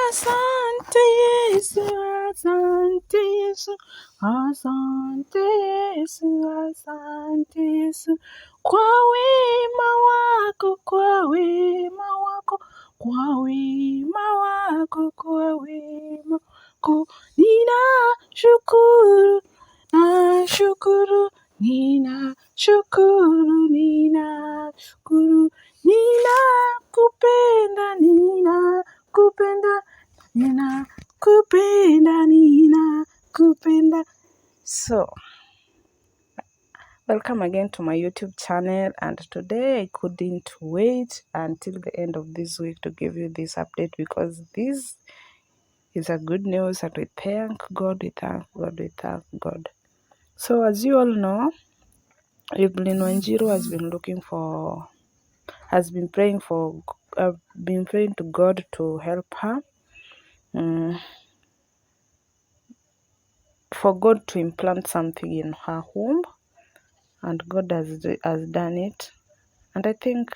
Asante Yesu, asante Yesu, asante Yesu, asante Yesu, kwa wema wako, kwa wema wako, kwa wema wako, kwa wema wako, ninashukuru, nashukuru, ninashukuru, ninashukuru, ninakupenda, ninakupenda, ninakupenda, ninakupenda. So, welcome again to my YouTube channel, and today I couldn't wait until the end of this week to give you this update, because this is a good news, and we thank God, we thank God, we thank God. So as you all know, Evelyn Wanjiru has been praying to God to help her, for God to implant something in her womb, and God has done it. And I think,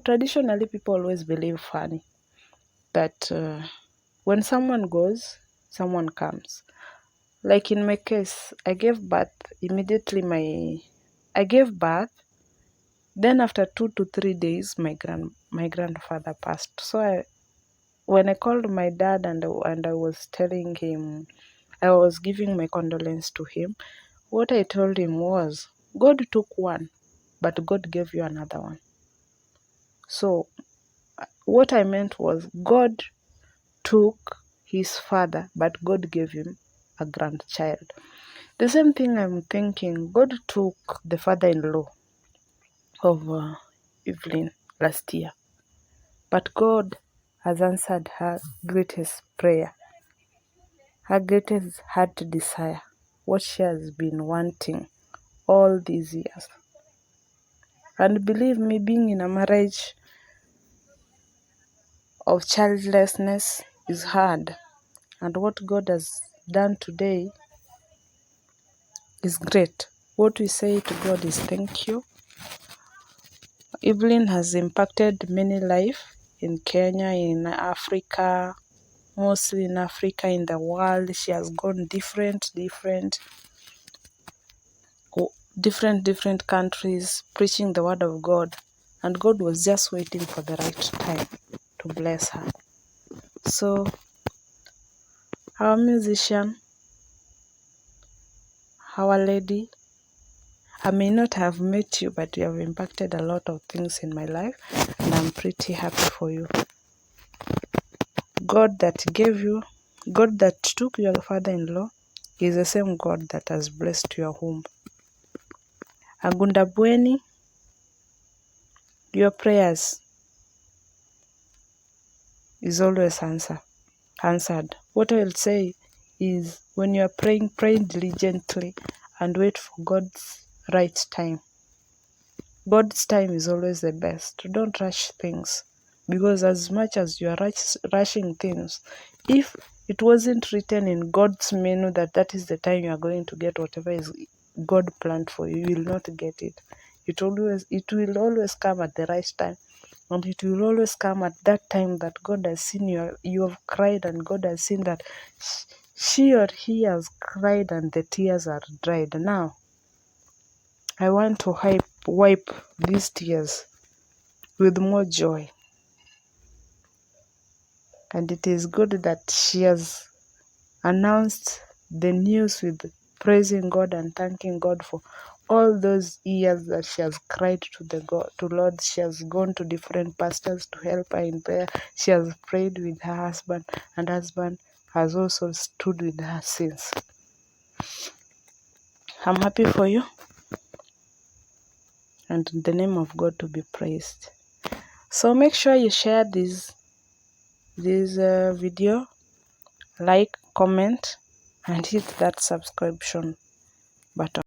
traditionally people always believe funny that when someone goes, someone comes. Like in my case, I gave birth, then after 2 to 3 days, my grandfather passed. So when I called my dad and I was telling him, I was giving my condolence to him, what I told him was, God took one, but God gave you another one. So what I meant was, God took his father, but God gave him a grandchild. The same thing I'm thinking, God took the father-in-law of Evelyn last year, but God has answered her greatest prayer, her greatest heart desire, what she has been wanting all these years. And believe me, being in a marriage of childlessness is hard, and what God has done today is great. What we say to God is thank you. Evelyn has impacted many lives in Kenya, in Africa, mostly in Africa, in the world. She has gone different countries preaching the word of God, and God was just waiting for the right time to bless her. So our musician, Our Lady, I may not have met you, but you have impacted a lot of things in my life, and I'm pretty happy for you. God that took your father-in-law is the same God that has blessed your womb. Agundabweni, your prayers is always answered. What I will say is, when you are praying, pray diligently and wait for God's right time. God's time is always the best. Don't rush things, because as much as you are rushing things, if it wasn't written in God's menu that is the time you are going to get whatever is God planned for you, you will not get it. It will always come at the right time, and it will always come at that time that God has seen you have cried, and God has seen that she or he has cried and the tears are dried. Now I want to wipe these tears with more joy. And it is good that she has announced the news with praising God and thanking God for all those years that she has cried to Lord. She has gone to different pastors to help her in prayer. She has prayed with her husband, and husband has also stood with her since. I'm happy for you, and the name of God to be praised. So make sure you share this video, like, comment, and hit that subscription button.